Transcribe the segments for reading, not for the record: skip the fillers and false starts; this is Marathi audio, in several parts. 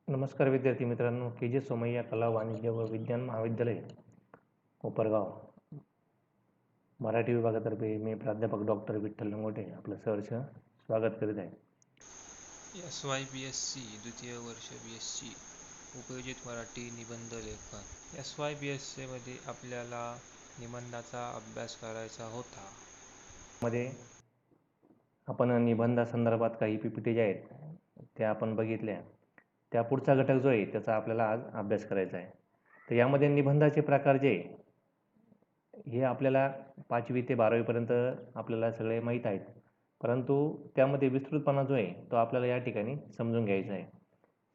नमस्कार विद्यार्थी मित्रांनो. के जे सोमय्या कला वाणिज्य व विज्ञान महाविद्यालय कोपरगाव मराठी विभागातर्फे मी प्राध्यापक डॉक्टर विठ्ठल लंगोटे आपलं सहर्ष स्वागत करीत आहे. SYBSC द्वितीय वर्ष BSc उपयोजित मराठी निबंध लेखन. SYBSC मध्ये आपल्याला निबंधाचा अभ्यास करायचा होता. मध्ये आपण निबंधासंदर्भात काही PPT ज्या आहेत त्या आपण बघितल्या. त्या पुढचा घटक जो आहे त्याचा आपल्याला आज अभ्यास करायचा आहे. तर यामध्ये निबंधाचे प्रकार जे हे आपल्याला 5वी ते 12वी पर्यंत आपल्याला सगळे माहीत आहेत, परंतु त्यामध्ये विस्तृतपणा जो आहे तो आपल्याला या ठिकाणी समजून घ्यायचा आहे.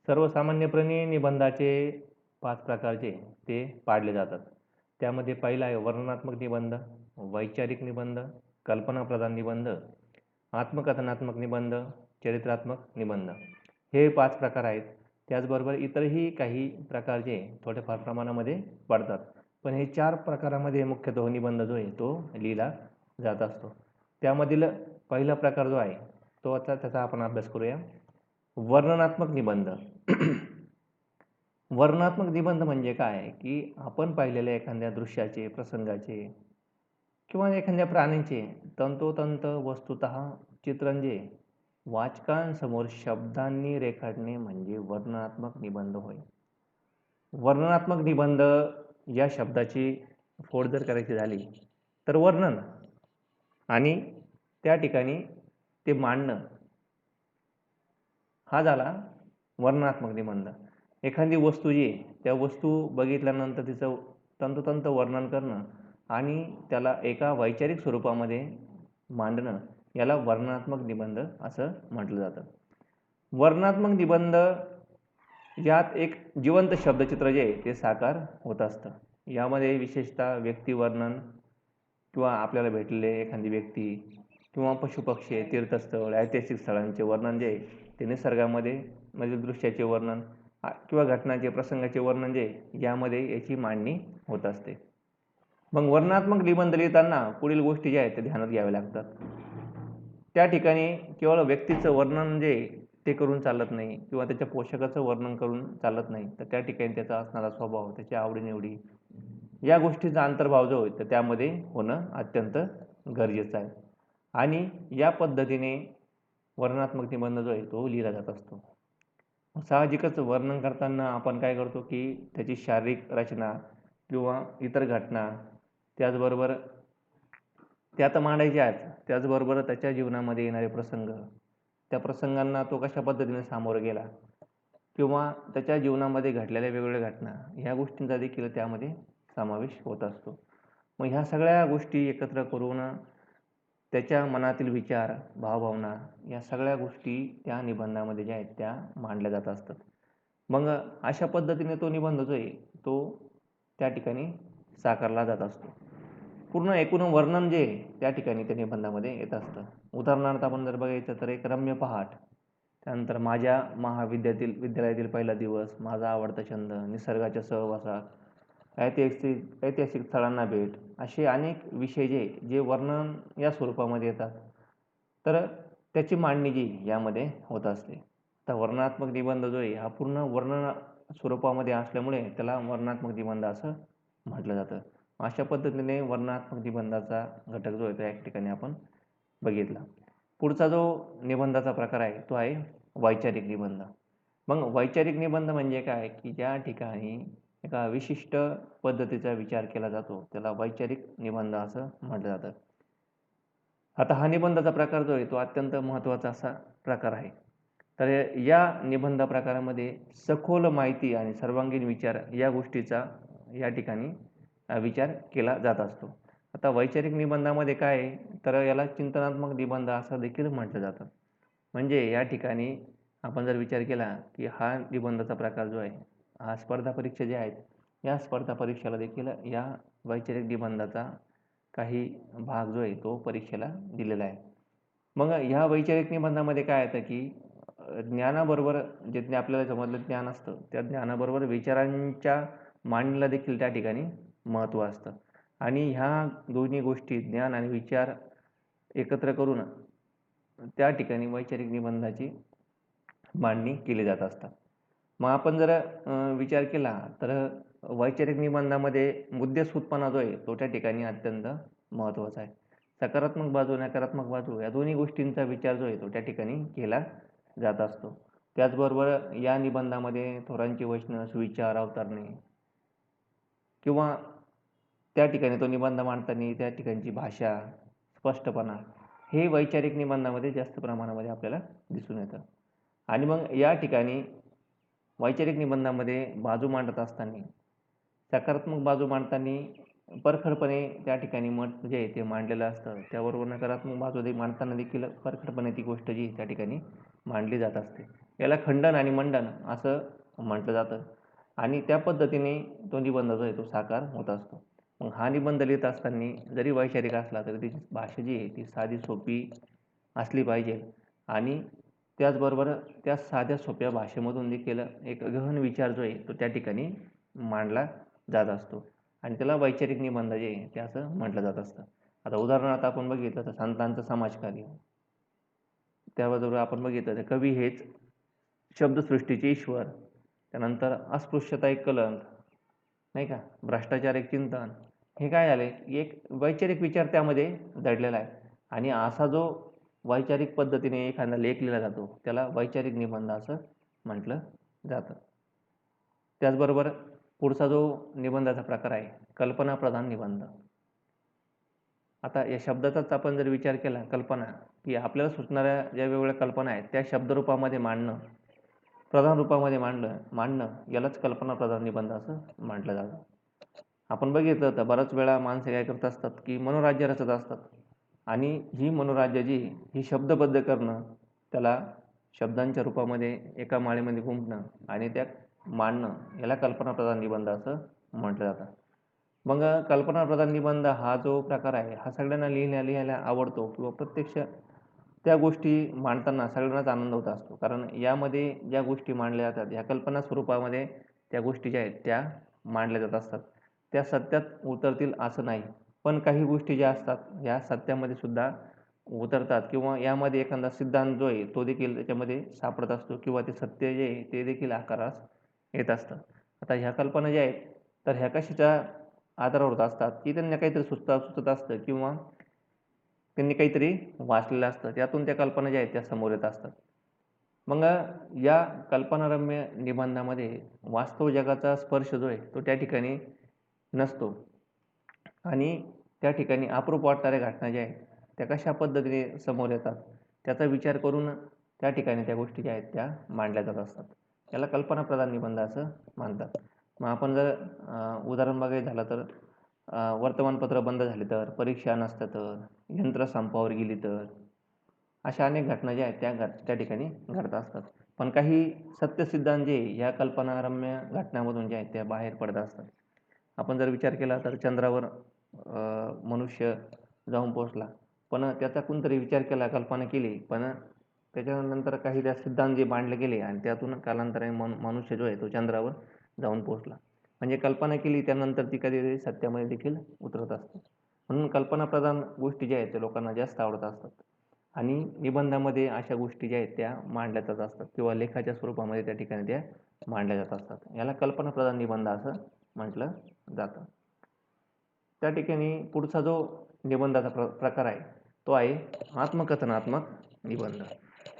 सर्वसामान्यपणे निबंधाचे 5 प्रकारचे ते पाडले जातात. त्यामध्ये पहिला आहे वर्णनात्मक निबंध, वैचारिक निबंध, कल्पनाप्रधान निबंध, आत्मकथनात्मक निबंध, चरित्रात्मक निबंध. हे 5 प्रकार आहेत. त्याचबरोबर इतरही काही प्रकार जे थोड्याफार प्रमाणामध्ये पडतात, पण हे 4 प्रकारामध्ये मुख्यतः निबंध जो आहे तो लिहिला जात असतो. त्यामधील पहिला प्रकार जो आहे तो आता त्याचा आपण अभ्यास करूया. वर्णनात्मक निबंध. वर्णनात्मक निबंध म्हणजे काय की आपण पाहिलेल्या एखाद्या दृश्याचे, प्रसंगाचे किंवा एखाद्या प्राण्याचे तंतोतंत वस्तुतः चित्रण जे वाचकांसमोर शब्दांनी रेखाटणे म्हणजे वर्णनात्मक निबंध होय. वर्णनात्मक निबंध या शब्दाची फोड जर करायची झाली तर वर्णन आणि त्या ठिकाणी ते मांडणं हा झाला वर्णनात्मक निबंध. एखादी वस्तू जी त्या वस्तू बघितल्यानंतर तिचं तंतोतंत वर्णन करणं आणि त्याला एका वैचारिक स्वरूपामध्ये मांडणं याला वर्णनात्मक निबंध असं म्हटलं जातं. वर्णनात्मक निबंध यात एक जिवंत शब्दचित्र जे आहे ते साकार होत असतं. यामध्ये विशेषतः व्यक्तिवर्णन किंवा आपल्याला भेटलेले एखादी व्यक्ती किंवा पशुपक्षी, तीर्थस्थळ, ऐतिहासिक स्थळांचे वर्णन जे ते निसर्गामध्ये म्हणजे दृश्याचे वर्णन किंवा घटनांचे, प्रसंगाचे वर्णन जे यामध्ये याची मांडणी होत असते. मग वर्णनात्मक निबंध लिहिताना पुढील गोष्टी ज्या आहेत त्या ध्यानात घ्याव्या लागतात. त्या ठिकाणी केवळ व्यक्तीचं वर्णन जे ते करून चालत नाही किंवा त्याच्या पोशाखाचं वर्णन करून चालत नाही, तर त्या ठिकाणी त्याचा असणारा स्वभाव, त्याची आवडीनिवडी या गोष्टीचा अंतर्भाव जो आहे तर त्यामध्ये होणं अत्यंत गरजेचं आहे. आणि या पद्धतीने वर्णनात्मक निबंध जो आहे तो लिहिला जात असतो. साहजिकच वर्णन करताना आपण काय करतो की त्याची शारीरिक रचना किंवा इतर घटना त्याचबरोबर त्यात मांडायचे आहेत, त्याचबरोबर त्याच्या जीवनामध्ये येणारे प्रसंग, त्या प्रसंगांना तो कशा पद्धतीने सामोरं गेला किंवा त्याच्या जीवनामध्ये घडलेल्या वेगवेगळ्या घटना ह्या गोष्टींचा देखील त्यामध्ये समावेश होत असतो. मग ह्या सगळ्या गोष्टी एकत्र करून त्याच्या मनातील विचार, भावभावना या सगळ्या गोष्टी त्या निबंधामध्ये ज्या आहेत त्या मांडल्या जात असतात. मग अशा पद्धतीने तो निबंध जो आहे तो त्या ठिकाणी साकारला जात असतो. पूर्ण एकूण वर्णन जे त्या ठिकाणी त्या निबंधामध्ये येत असतं. उदाहरणार्थ आपण जर बघायचं तर एक रम्य पहाट, त्यानंतर माझ्या विद्यालयातील पहिला दिवस, माझा आवडता छंद, निसर्गाच्या सहवासात, ऐतिहासिक स्थळांना भेट, असे अनेक विषय जे वर्णन या स्वरूपामध्ये येतात, तर त्याची मांडणी जी यामध्ये होत असते. तर वर्णनात्मक निबंध जो आहे हा पूर्ण वर्णन स्वरूपामध्ये असल्यामुळे त्याला वर्णनात्मक निबंध असं म्हटलं जातं. अशा पद्धतीने वर्णनात्मक निबंधाचा घटक जो आहे तो या ठिकाणी आपण बघितला. पुढचा जो निबंधाचा प्रकार आहे तो आहे वैचारिक निबंध. मग वैचारिक निबंध म्हणजे काय की ज्या ठिकाणी एका विशिष्ट पद्धतीचा विचार केला जातो त्याला वैचारिक निबंध असं म्हटलं जातं. आता हा निबंधाचा प्रकार जो आहे तो अत्यंत महत्त्वाचा असा प्रकार आहे. तर या निबंध प्रकारामध्ये सखोल माहिती आणि सर्वांगीण विचार या गोष्टीचा या ठिकाणी विचार केला जात असतो. आता वैचारिक निबंधामध्ये काय आहे तर याला चिंतनात्मक निबंध असं देखील म्हटलं जातं. म्हणजे या ठिकाणी आपण जर विचार केला की हा निबंधाचा प्रकार जो आहे हा स्पर्धा परीक्षा ज्या आहेत या स्पर्धा परीक्षेला देखील या वैचारिक निबंधाचा काही भाग जो आहे तो परीक्षेला दिलेला आहे. मग ह्या वैचारिक निबंधामध्ये काय येतं की ज्ञानाबरोबर जे आपल्याला समजलं ज्ञान असतं त्या ज्ञानाबरोबर विचारांच्या मांडणीला देखील त्या ठिकाणी महत्त्व असतं. आणि ह्या दोन्ही गोष्टी ज्ञान आणि विचार एकत्र करून त्या ठिकाणी वैचारिक निबंधाची मांडणी केली जात असतात. मग आपण जर विचार केला तर वैचारिक निबंधामध्ये मुद्देसूदपणा जो आहे तो त्या ठिकाणी अत्यंत महत्त्वाचा आहे. सकारात्मक बाजू, नकारात्मक बाजू या दोन्ही गोष्टींचा विचार जो आहे तो त्या ठिकाणी केला जात असतो. त्याचबरोबर या निबंधामध्ये थोरांची वचनं, सुविचार, अवतरणे किंवा त्या ठिकाणी तो निबंध मांडताना त्या ठिकाणची भाषा, स्पष्टपणा हे वैचारिक निबंधामध्ये जास्त प्रमाणामध्ये आपल्याला दिसून येतं. आणि मग या ठिकाणी वैचारिक निबंधामध्ये बाजू मांडत असताना सकारात्मक बाजू मांडताना परखडपणे त्या ठिकाणी मत जे आहे ते मांडलेलं असतं. त्याबरोबर नकारात्मक बाजू मांडताना देखील परखडपणे ती गोष्ट जी त्या ठिकाणी मांडली जात असते. याला खंडन आणि मंडन असं म्हटलं जातं आणि त्या पद्धतीने तो निबंध जो आहे तो साकार होत असतो. मग हा निबंध लिहित असताना जरी वैचारिक असला तरी त्याची भाषा जी आहे ती साधी सोपी असली पाहिजे आणि त्याचबरोबर त्या साध्या सोप्या भाषेमधून देखील एक गहन विचार जो आहे तो त्या ठिकाणी मांडला जात असतो आणि त्याला वैचारिक निबंध जे आहे ते असं म्हटलं जात असतं. आता उदाहरणार्थ आपण बघितलं तर संतांचं समाजकार्य, त्याबरोबर आपण बघितलं तर कवी हेच शब्दसृष्टीचे ईश्वर, त्यानंतर अस्पृश्यता एक कलंक, नाही का, भ्रष्टाचार एक चिंतन. हे काय झाले एक वैचारिक विचार त्यामध्ये दडलेला आहे आणि असा जो वैचारिक पद्धतीने एखादा लेख लिहिला जातो त्याला वैचारिक निबंध असं म्हटलं जातं. त्याचबरोबर पुढचा जो निबंधाचा प्रकार आहे कल्पनाप्रधान निबंध. आता या शब्दाचाच आपण जर विचार केला कल्पना, की आपल्याला सुचणाऱ्या ज्या वेगवेगळ्या कल्पना आहेत त्या शब्दरूपामध्ये मांडणं, प्रधान रूपामध्ये मांडणं यालाच कल्पनाप्रधान निबंध असं म्हटलं जातं. आपण बघितलं तर बऱ्याच वेळा माणसे काय करत असतात की मनोराज्य रचत असतात आणि ही मनोराज्य जी ही शब्दबद्ध करणं, त्याला शब्दांच्या रूपामध्ये एका माळेमध्ये गुंफणं आणि त्या मांडणं याला कल्पनाप्रधान निबंध असं म्हटलं जातं. मग कल्पनाप्रधान निबंध हा जो प्रकार आहे हा सगळ्यांना लिहायला आवडतो किंवा प्रत्यक्ष त्या गोष्टी मांडताना सगळ्यांनाच आनंद होत असतो. कारण यामध्ये ज्या गोष्टी मांडल्या जातात ह्या कल्पना स्वरूपामध्ये त्या गोष्टी ज्या आहेत त्या मांडल्या जात असतात. त्या सत्यात उतरतील असं नाही. पण काही गोष्टी ज्या असतात ह्या सत्यामध्ये सुद्धा उतरतात किंवा यामध्ये एखादा सिद्धांत जो आहे तो देखील त्याच्यामध्ये सापडत असतो किंवा ते सत्य जे आहे ते देखील आकारास येत असतं. आता ह्या कल्पना ज्या आहेत तर ह्या कशाच्या आधारावर होत असतात की त्यांना काहीतरी सुचत असतं किंवा त्यांनी काहीतरी वाचलेलं असतं. त्यातून त्या कल्पना ज्या आहेत त्या समोर येत असतात. मग या कल्पनारम्य निबंधामध्ये वास्तव जगाचा स्पर्श जो आहे तो त्या ठिकाणी नसतो आणि त्या ठिकाणी अप्रूप वाटणाऱ्या घटना ज्या आहेत त्या कशा पद्धतीने समोर येतात त्याचा विचार करून त्या ठिकाणी त्या गोष्टी ज्या आहेत त्या मांडल्या जात असतात. याला कल्पनाप्रधान निबंध असं मानतात. मग आपण जर उदाहरण बघायचं झालं तर वर्तमानपत्र बंद झाले तर, परीक्षा नसत्या तर, यंत्र संपावर गेली तर, अशा अनेक घटना ज्या आहेत त्या ठिकाणी घडत असतात. पण काही सत्यसिद्धांत जे ह्या कल्पनारम्य घटनांमधून जे आहेत त्या बाहेर पडत असतात. आपण जर विचार केला तर चंद्रावर मनुष्य जाऊन पोहोचला. पण त्याचा कोणतरी विचार केला, कल्पना केली, पण त्याच्यानंतर काही त्या सिद्धांत जे मांडले गेले आणि त्यातून कालांतराने मनुष्य जो आहे तो चंद्रावर जाऊन पोहोचला. म्हणजे कल्पना केली त्यानंतर ती कधीतरी सत्यामध्ये देखील उतरत असते. म्हणून कल्पनाप्रधान गोष्टी ज्या आहेत त्या लोकांना जास्त आवडत असतात आणि निबंधामध्ये अशा गोष्टी ज्या आहेत त्या मांडल्या जात असतात किंवा लेखाच्या स्वरूपामध्ये त्या ठिकाणी त्या मांडल्या जात असतात. याला कल्पनाप्रधान निबंध असं म्हटलं जातं. त्या ठिकाणी पुढचा जो निबंधाचा प्रकार आहे तो आहे आत्मकथनात्मक निबंध.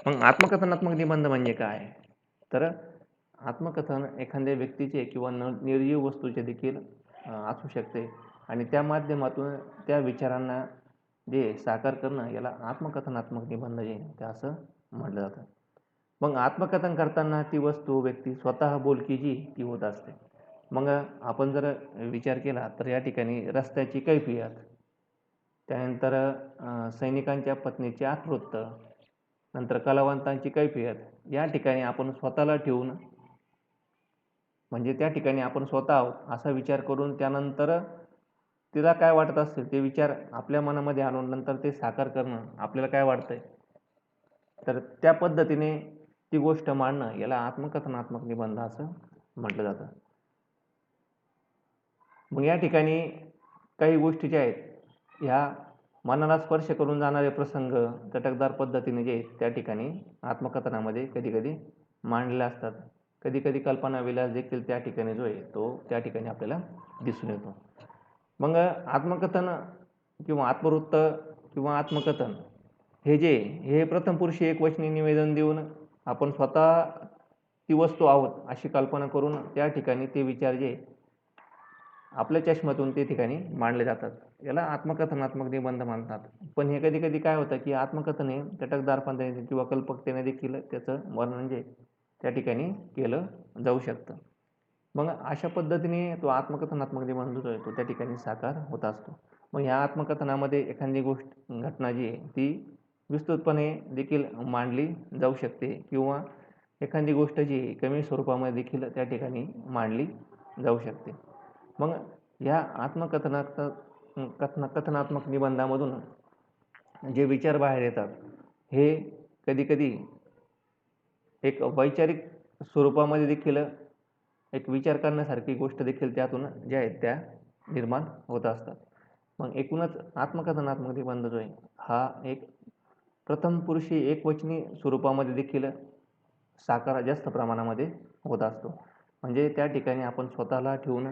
मग आत्मकथनात्मक निबंध म्हणजे काय? तर आत्मकथन एखाद्या व्यक्तीचे किंवा निर्जीव वस्तूचे देखील असू शकते आणि त्या माध्यमातून त्या विचारांना जे साकार करणं याला आत्मकथनात्मक निबंध जे ते असं म्हटलं जातं. मग आत्मकथन करताना ती वस्तू, व्यक्ती स्वतः बोलकी जी ती होत असते. मग आपण जर विचार केला तर या ठिकाणी रस्त्याची कैफियत, त्यानंतर सैनिकांच्या पत्नीचे आत्मवृत्त, नंतर कलावंतांची कैफियत या ठिकाणी आपण स्वतःला ठेवून म्हणजे त्या ठिकाणी आपण स्वतः आहोत असा विचार करून त्यानंतर तिला काय वाटत असेल ते विचार आपल्या मनामध्ये आणून नंतर ते साकार करणं, आपल्याला काय वाटतंय तर त्या पद्धतीने ती गोष्ट मांडणं याला आत्मकथनात्मक निबंध असं म्हटलं जातं. मग या ठिकाणी काही गोष्टी ज्या आहेत ह्या मनाला स्पर्श करून जाणारे प्रसंग चटकदार पद्धतीने जे आहेत त्या ठिकाणी आत्मकथनामध्ये कधी कधी मांडलेले असतात. कधी-कधी कल्पनाविलास देखील त्या ठिकाणी जो आहे तो त्या ठिकाणी आपल्याला दिसून येतो. मग आत्मकथन किंवा आत्मवृत्त किंवा आत्मकथन हे जे हे प्रथम पुरुषी एकवचनी निवेदन देऊन आपण स्वतः ती वस्तू आहोत अशी कल्पना करून त्या ठिकाणी ते विचार जे आपल्या चष्म्यातून ते ठिकाणी मांडले जातात. याला आत्मकथनात्मक निबंध म्हणतात. पण हे कधी-कधी काय होतं, की आत्मकथन हे चटकदारपणे किंवा कल्पकतेने देखील त्याचं वर्णन जे त्या ठिकाणी केलं जाऊ शकतं. मग अशा पद्धतीने तो आत्मकथनात्मक निबंध जो आहे तो त्या ठिकाणी साकार होत असतो. मग ह्या आत्मकथनामध्ये एखादी घटना जी आहे ती विस्तृतपणे देखील मांडली जाऊ शकते किंवा एखादी गोष्ट जी आहे कमी स्वरूपामध्ये देखील त्या ठिकाणी मांडली जाऊ शकते. मग ह्या कथनात्मक निबंधामधून जे विचार बाहेर येतात हे कधी-कधी एक वैचारिक स्वरूपामध्ये देखील एक विचार करण्यासारखी गोष्ट देखील त्यातून ज्या आहेत त्या निर्माण होत असतात. मग एकूणच आत्मकथनात्मक निबंध जो आहे हा एक प्रथम पुरुषी एकवचनी स्वरूपामध्ये देखील साकार जास्त प्रमाणामध्ये होत असतो. म्हणजे त्या ठिकाणी आपण स्वतःला ठेवून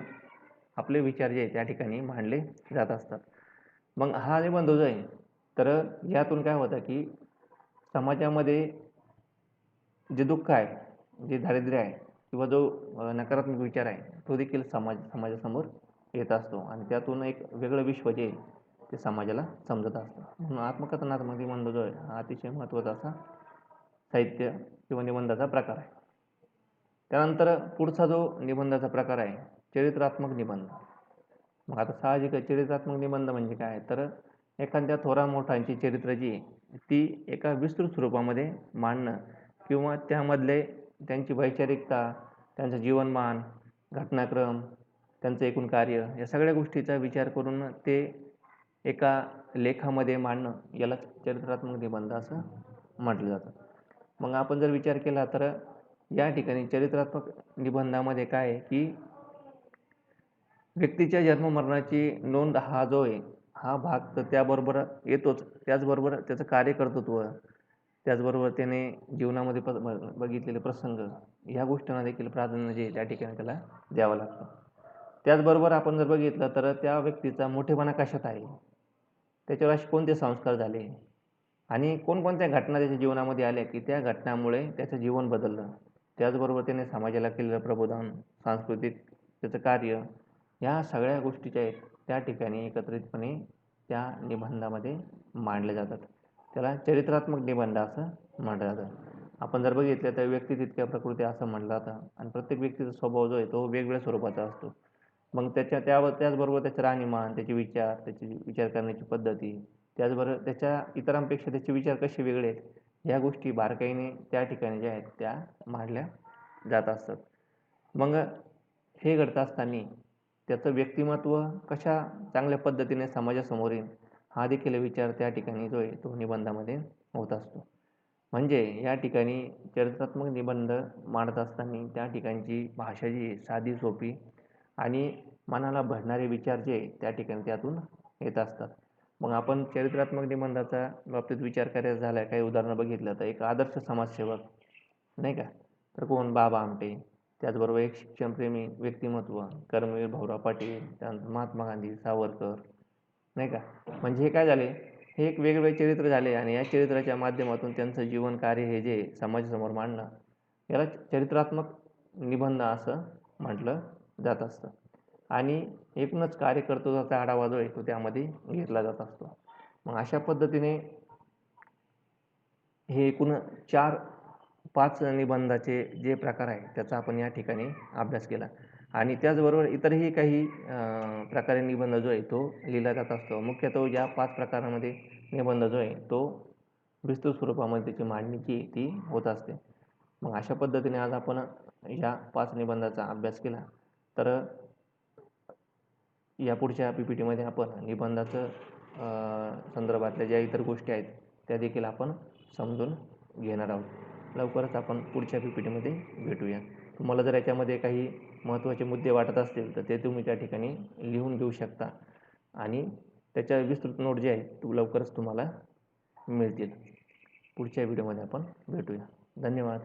आपले विचार जे आहे त्या ठिकाणी मांडले जात असतात. मग हा निबंध जो आहे तर यातून काय होतं, की समाजामध्ये जे दुःख आहे, जे दारिद्र्य आहे किंवा जो नकारात्मक विचार आहे तो देखील समाजासमोर येत असतो आणि त्यातून एक वेगळं विश्व जे आहे ते समाजाला समजत असतं. म्हणून आत्मकथनात्मक निबंध जो आहे हा अतिशय महत्त्वाचा असा साहित्य किंवा निबंधाचा प्रकार आहे. त्यानंतर पुढचा जो निबंधाचा प्रकार आहे चरित्रात्मक निबंध. मग आता साहजिकच चरित्रात्मक निबंध म्हणजे काय, तर एखाद्या थोरामोठ्यांची चरित्र जी आहे ती एका विस्तृत स्वरूपामध्ये मांडणं किंवा त्यामधले त्यांची वैचारिकता, त्यांचं जीवनमान, घटनाक्रम, त्यांचं एकूण कार्य या सगळ्या गोष्टीचा विचार करून ते एका लेखामध्ये मांडणं याला चरित्रात्मक निबंध असं म्हटलं जातं. मग आपण जर विचार केला तर या ठिकाणी चरित्रात्मक निबंधामध्ये काय आहे, की व्यक्तीच्या जन्म-मरणाची नोंद हा जो आहे, हा भाग तर त्याबरोबर येतोच. त्याचबरोबर त्याचं कार्यकर्तृत्व, त्याचबरोबर त्याने जीवनामध्ये बघितलेले प्रसंग, ह्या गोष्टींना देखील प्राधान्य जे आहे त्या ठिकाणी त्याला द्यावं लागतं. त्याचबरोबर आपण जर बघितलं तर त्या व्यक्तीचा मोठेपणा कशात आहे, त्याच्यावर असे कोणते संस्कार झाले आणि कोणकोणत्या घटना त्याच्या जीवनामध्ये आल्या, की त्या घटनांमुळे त्याचं जीवन बदललं. त्याचबरोबर त्याने समाजाला केलेलं प्रबोधन, सांस्कृतिक त्याचं कार्य, ह्या सगळ्या गोष्टी ज्या आहेत त्या ठिकाणी एकत्रितपणे त्या निबंधामध्ये मांडल्या जातात. त्याला चरित्रात्मक निबंध असं म्हटलं जातं. आपण जर बघितलं तर व्यक्ती तितक्या प्रकृती असं म्हटलं जातं आणि प्रत्येक व्यक्तीचा स्वभाव जो आहे तो वेगवेगळ्या स्वरूपाचा असतो. मग त्याचबरोबर त्याचं राहणीमान, त्याचे विचार, त्याची विचार करण्याची पद्धती, त्याचबरोबर त्याच्या इतरांपेक्षा त्याचे विचार कसे वेगळे आहेत, ह्या गोष्टी बारकाईने त्या ठिकाणी ज्या आहेत त्या मांडल्या जात असतात. मग हे घडत असताना त्याचं व्यक्तिमत्व कशा चांगल्या पद्धतीने समाजासमोर येईल हा देखील विचार त्या ठिकाणी जो आहे तो निबंधामध्ये होत असतो. म्हणजे या ठिकाणी चरित्रात्मक निबंध मांडत असताना त्या ठिकाणची भाषा जी आहे साधी सोपी आणि मनाला भरणारे विचार जे आहे त्या ठिकाणी त्यातून येत असतात. मग आपण चरित्रात्मक निबंधाचा बाबतीत विचार करायचा झाला, काही उदाहरणं बघितलं तर एक आदर्श समाजसेवक नाही का, तर कोण बाबा आमटे, त्याचबरोबर एक शिक्षणप्रेमी व्यक्तिमत्व कर्मवीर भाऊराव पाटील, त्यानंतर महात्मा गांधी, सावरकर नाही का. म्हणजे हे काय झाले, हे एक वेगवेगळे चरित्र झाले आणि या चरित्राच्या माध्यमातून त्यांचं जीवन कार्य हे जे समाजासमोर मांडणं याला चरित्रात्मक निबंध असं म्हटलं जात असतं. आणि एकूणच कार्यकर्तृत्वाचा आढावा जो आहे तो त्यामध्ये घेतला जात असतो. मग अशा पद्धतीने हे एकूण 4-5 निबंधाचे जे प्रकार आहेत त्याचा आपण या ठिकाणी अभ्यास केला आणि त्याचबरोबर इतरही काही प्रकारे निबंध जो आहे तो लिहिला जात असतो. मुख्यतः या 5 प्रकारामध्ये निबंध जो आहे तो विस्तृत स्वरूपामध्ये त्याची मांडणी जी ती होत असते. मग अशा पद्धतीने आज आपण या 5 निबंधाचा अभ्यास केला. तर या पुढच्या PPTमध्ये आपण निबंधाचं संदर्भातल्या ज्या इतर गोष्टी आहेत त्या देखील आपण समजून घेणार आहोत. लवकरच आपण पुढच्या PPTमध्ये भेटूया. तुम्हाला जर याच्यामध्ये काही महत्त्वाचे मुद्दे वाटत असतील तर ते तुम्ही त्या ठिकाणी लिहून घेऊ शकता आणि त्याच्या विस्तृत नोट जे आहेत लवकरच तुम्हाला मिळतील. पुढच्या व्हिडिओमध्ये आपण भेटूया. धन्यवाद.